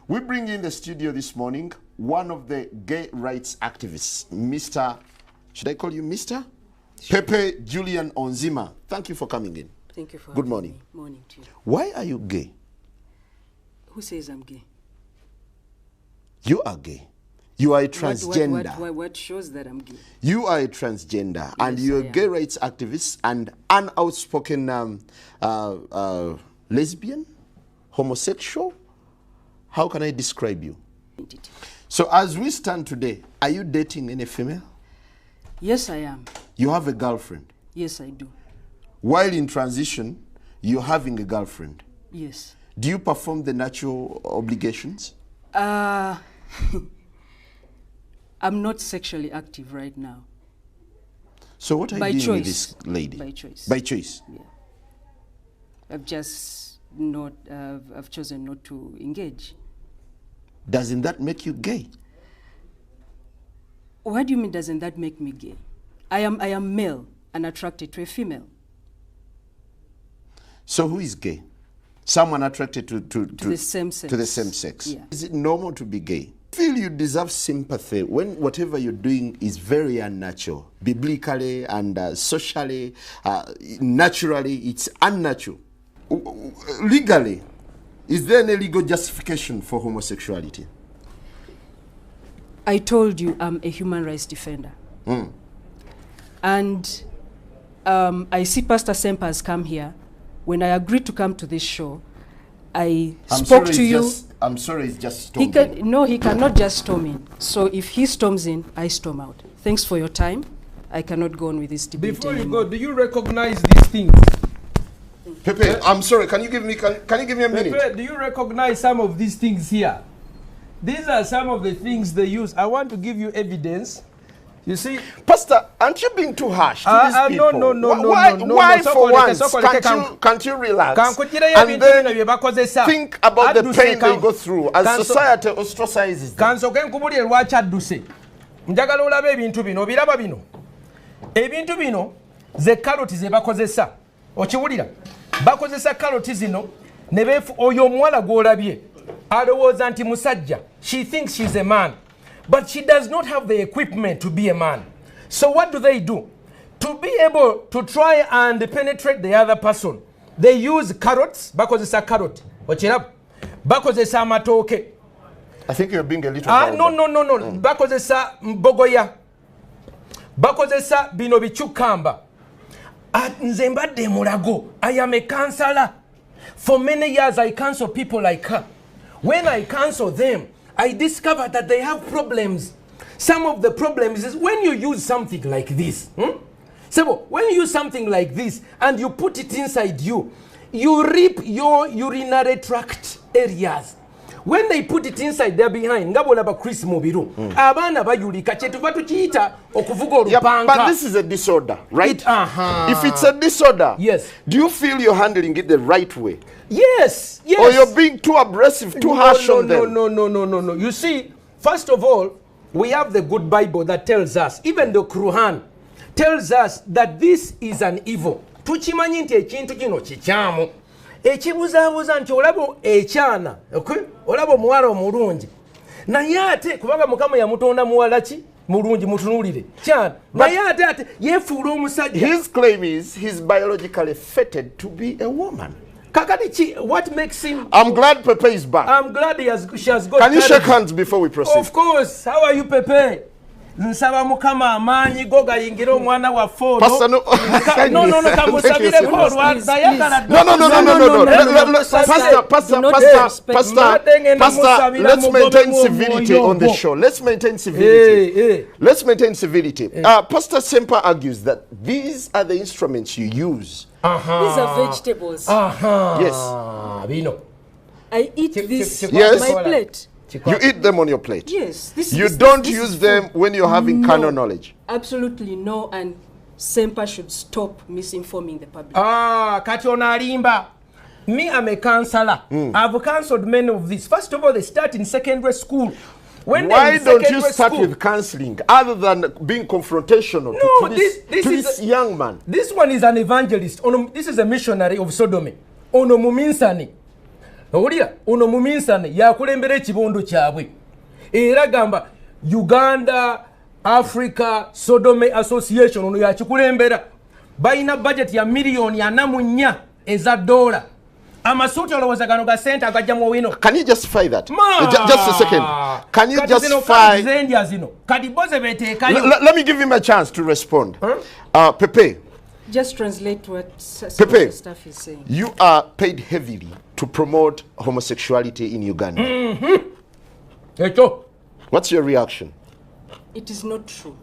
We bring in the studio this morning one of the gay rights activists, Mr. Should I call you Mr? Sure. Pepe Julian Onziema. Thank you for coming in. Thank you for Good morning. Me. Morning to you. Why are you gay? Who says I'm gay? You are gay. You are a transgender. What shows that I'm gay? You are a transgender, yes, and you're a gay rights activist and an outspoken lesbian, homosexual. How can I describe you? So as we stand today, are you dating any female? Yes, I am. You have a girlfriend? Yes, I do. While in transition, you're having a girlfriend? Yes. Do you perform the natural obligations? I'm not sexually active right now. So what are you doing with this lady? By choice. By choice? Yeah. I've just not, I've chosen not to engage. Doesn't that make you gay? What do you mean, doesn't that make me gay? I am male and attracted to a female. So who is gay? Someone attracted to the same sex. To the same sex. Yeah. Is it normal to be gay? I feel you deserve sympathy when whatever you're doing is very unnatural. Biblically and socially, naturally, it's unnatural. Legally, is there any legal justification for homosexuality? I told you I'm a human rights defender. And I see Pastor Sempa has come here. When I agreed to come to this show, I spoke to you. I'm sorry, it's just storming. No, he cannot just storm in. So if he storms in, I storm out. Thanks for your time. I cannot go on with this debate Before anymore. you go, do you recognize these things? Pepe, I'm sorry, can you give me a minute? Pepe, do you recognize some of these things here? These are some of the things they use. I want to give you evidence. You see, Pastor, aren't you being too harsh to these people? No. Why for once can't you relax and then think about the pain they go through as society ostracizes them? Njagala olabe ebintu bino biraba bino. Ebintu bino ze karoti ze bakozesa. Okiwulira? Bakozesa karoti zino ne befu oyo omuwala gw'olabye alowooza nti musajja. She thinks she's a man. But she does not have the equipment to be a man. So what do? To be able to try and penetrate the other person, they use carrots. Bakozesa carrot. Ochirab. Bakozesa amatoke. I think you're being a little no. Bakozesa mbogoya. Bakozesa bino bichukamba. Nze mbadde mulago. I am a counselor. For many years I counsel people like her. When I counsel them, I discovered that they have problems. Some of the problems is when you use something like this. So when you use something like this and you put it inside you, you rip your urinary tract areas. When they put it inside there behind, ngabolaba Chris Mubiru. Abana bayulika chetuva tukiita okuvuga olupanga. But this is a disorder, right? If it's a disorder, yes. Do you feel you're handling it the right way? Yes. Or you're being too aggressive, too harsh on them? No. You see, first of all, we have the good Bible that tells us, even the Quran tells us that this is an evil. Tuchimanyi nti ekintu kino kikyamu. Ekibuzaabuza nti olabo ekyana, okay? Olabo omuwala omulungi. Naye ate kubanga Mukama yamutonda muwala ki? Mulungi mutunulire. Kyana. Naye ate yefuula omusajja. His claim is he's biologically fated to be a woman. What makes him... I'm glad Pepe is back. I'm glad she has got... Can you shake hands before we proceed? Of course. How are you, Pepe? Nsaba Mukama amaanyi go gayingira omwana wa fono. Pastor, no. Kamusabire ko lwaza yagala. No. Pastor, let's maintain civility on the show. Let's maintain civility. Let's maintain civility. Pastor Sempa argues that these are the instruments you use. These are vegetables. Yes. Bino. I eat this on my plate. You eat them on your plate? Yes. You don't use them when you're having carnal knowledge? Absolutely no, and Sempa should stop misinforming the public. Kati onalimba. Me, I'm a counselor. I've counseled many of these. First of all, they start in secondary school. Why don't you start with counseling other than being confrontational to this young man? This one is an evangelist. This is a missionary of sodomy. Ono muminsani. owulira ono muminsane yakulembera ekibondo kyabwe era gamba Uganda Africa Sodomy Association ono yakikulembera balina budget ya miliyoni 44 eza dola amasuuti olowooza gano ga sente agajjamu wino. Can you justify that? Just a second. Can you justify? Let me give him a chance to respond. Pepe. Just translate what Pepe, stuff is saying. You are paid heavily to promote homosexuality in Uganda. What's your reaction? It is not true.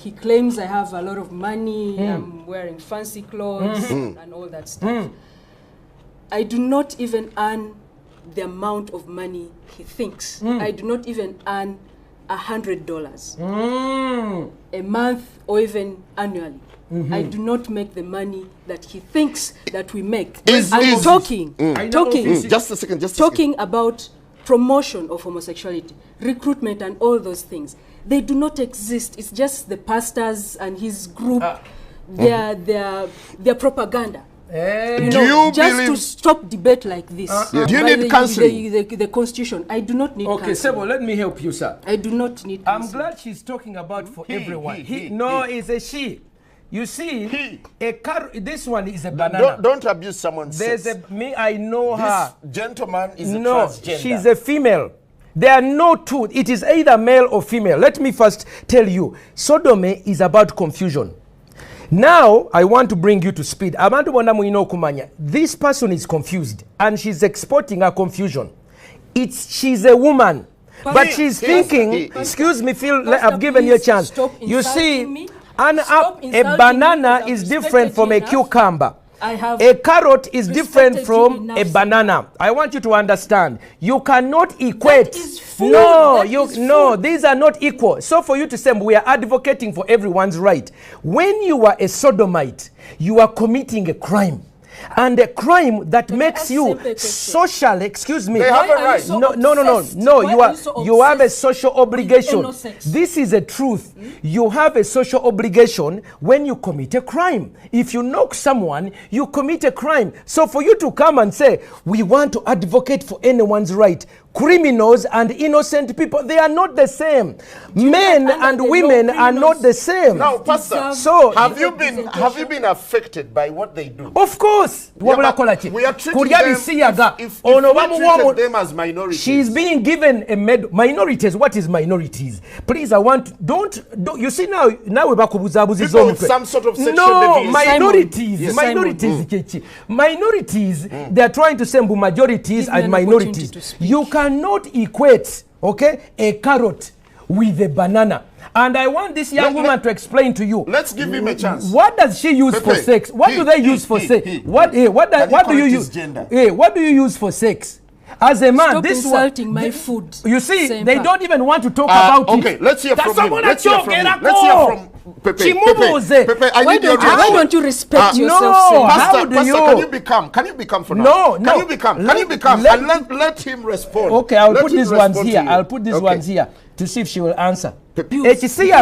He claims I have a lot of money, I'm wearing fancy clothes and all that stuff. I do not even earn the amount of money he thinks. I do not even earn $100 a month or even annually. I do not make the money that he thinks that we make. I'm talking just a second, talking about promotion of homosexuality, recruitment and all those things. They do not exist. It's just the pastors and his group, their propaganda. You know, just to stop debate like this. Do you need counseling? The constitution. I do not need counseling. Okay, Sebo, let me help you, sir. I do not need counseling. I'm glad she's talking about for everyone. No, it's a she. You see, this one is a banana. Don't abuse someone's sex. I know her. This gentleman is a transgender. She's a female. There are no two. It is either male or female. Let me first tell you, sodomy is about confusion. Now, I want to bring you to speed. This person is confused and she's exporting her confusion. She's a woman, but she's thinking, excuse me, Phil, I've given you a chance. You see, a banana is different from a cucumber. A carrot is different from a banana. I want you to understand. You cannot equate. These are not equal. So for you to say we are advocating for everyone's right. When you are a sodomite, you are committing a crime. And a crime that makes you social, excuse me. They have a right. No. You have a social obligation. This is a truth. You have a social obligation when you commit a crime. If you knock someone, you commit a crime. So for you to come and say, we want to advocate for anyone's right, criminals and innocent people, they are not the same. Men and women are not the same. Now, Pastor, so have you been affected by what they do? Of course. We are treating them as minorities. She's being given a minorities. What is minorities? Please, I want don't you see now we back with some sort of sexual deviation. Minorities, they are trying to say majorities and minorities. You cannot equate, okay, a carrot with a banana. And I want this young woman to explain to you. Let's give him a chance. What does she use for sex? What do they use for sex? What do you use? What do you use for sex? As a man, stop insulting my food. You see, Sempa. They don't even want to talk about it. Okay, let's hear from him. Let's hear from Pepe. Why don't you respect yourself? No, Pastor, can you become for now? Can you become? And let him respond. Okay, I'll put these ones here. I'll put these ones here to see if she will answer. You see,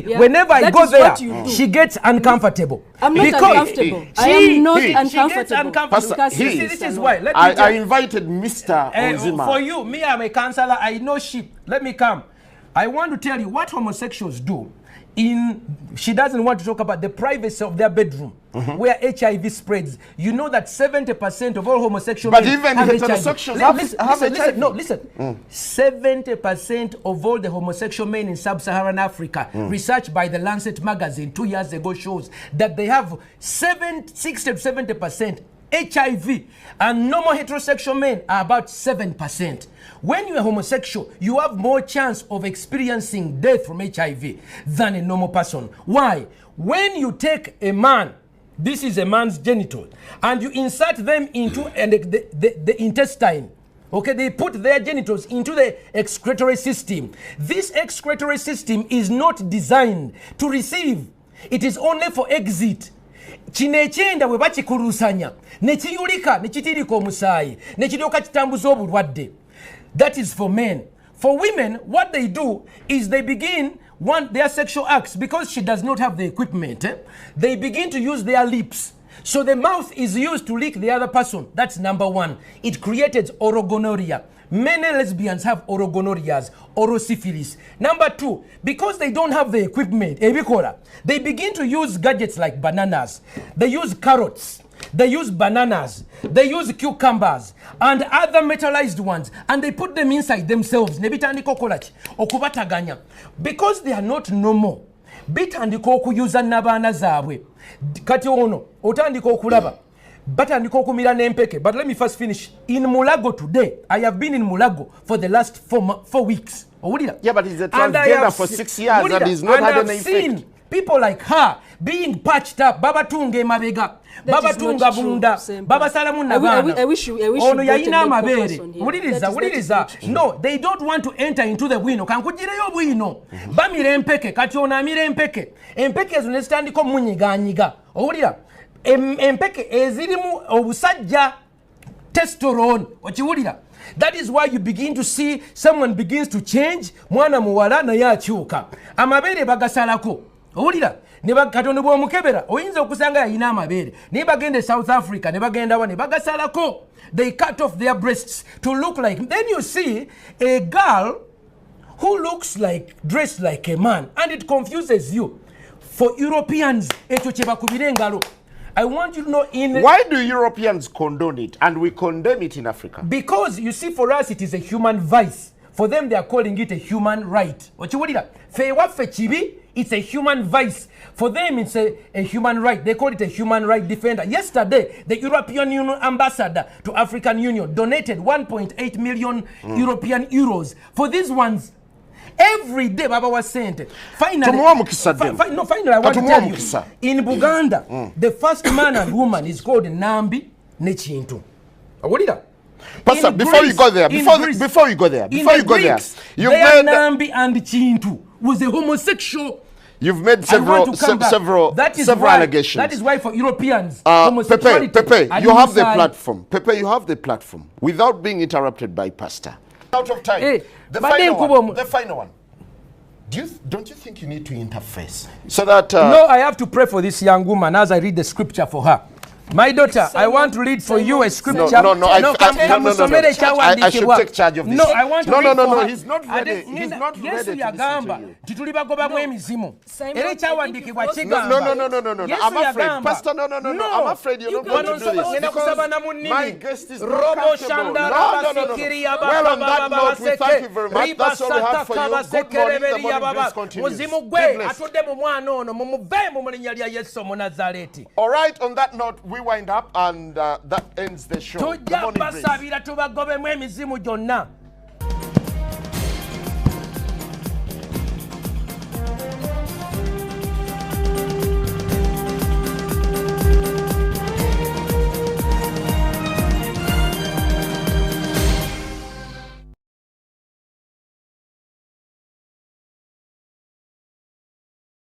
whenever I go there, she gets uncomfortable. I'm not uncomfortable. I am not uncomfortable. Pastor, this is why. I invited Mr. Onziema. For you, me, I'm a counselor. I know sheep. Let me come. I want to tell you what homosexuals do. She doesn't want to talk about the privacy of their bedroom, where HIV spreads. You know that 70% of all homosexual men even have heterosexuals have HIV. Listen. 70% of all the homosexual men in sub-Saharan Africa, research by the Lancet magazine 2 years ago shows that they have 60 to 70% HIV, and normal heterosexual men are about 7%. When you're homosexual, you have more chance of experiencing death from HIV than a normal person. Why? When you take a man, this is a man's genital, and you insert them into the intestine, okay, they put their genitals into the excretory system. This excretory system is not designed to receive. It is only for exit. Chinechenda we bachikurusanya nechiyulika nechitirika omusaayi nechiryoka kitambuza obulwadde. That is for men. For women, what they do is they begin their sexual acts, because she does not have the equipment, they begin to use their lips So the mouth is used to lick the other person. That's number one. It created oral gonorrhea. Many lesbians have oral gonorrheas, oral syphilis. Number two, because they don't have the equipment, they begin to use gadgets like bananas. They use carrots. They use bananas. They use cucumbers and other metallized ones, and they put them inside themselves. Because they are not normal. Bitandika okuyuza n'abaana zaabwe. Kati ono otandika okulaba. Batandika okumira n'empeke. But let me first finish. In Mulago today, I have been in Mulago for the last 4 weeks. Yeah, but he's a transgender for 6 years and he's not had any effect. Seen people like her being patched up. Baba tunge mabega. Baba tunga bunda. Baba salamu nabana. I wish you ono yayina amabere. Uliriza. No, they don't want to enter into the bwino. Kankujireyo bwino. Bamire empeke. Kati ono amire empeke. Empeke ezo nezitandika omunyiganyiga. Owulira? Empeke ezirimu obusajja testosterone. Okiwulira? That is why you begin to see someone begins to change. Mwana muwala naye akyuka. Amabere bagasalako. Owulira? Ne bakatono bw'omukebera oyinza okusanga yayina amabere ne bagende South Africa ne bagenda wa ne bagasalako. They cut off their breasts to look like. Then you see a girl who looks like, dressed like a man, and it confuses you. For Europeans, ekyo kye bakubira engalo. I want you to know why do Europeans condone it and we condemn it in Africa? Because you see, for us it is a human vice. For them they are calling it a human right. It's a human vice. For them it's a human right. They call it a human right defender. Yesterday, the European Union ambassador to African Union donated 1.8 million European euros for these ones. Every day Baba was sent. Finally, I want to tell you, in Uganda, the first man and woman is called Nambi Nechintu. What is that? Pastor, before you go there, you've made Nambi and Chintu was a homosexual. You've made several allegations. That is why for Europeans, homosexuality. Pepe, you have the platform. Pepe, you have the platform without being interrupted by Pastor. Out of time. Hey, the final one. Don't you think you need to interface so that? No, I have to pray for this young woman as I read the scripture for her. My daughter, I want to read for you a scripture. I should take charge of this. No, I want to read for her. He's not ready. He's not ready to listen to you. No. I'm afraid. Pastor, no. I'm afraid you're not going to do this. Because my guest is not comfortable. No. Well, on that note, we thank you very much. That's all we have for you. Good morning. The morning breeze continues. All right, on that note, we wind up and that ends the show. The morning breeze.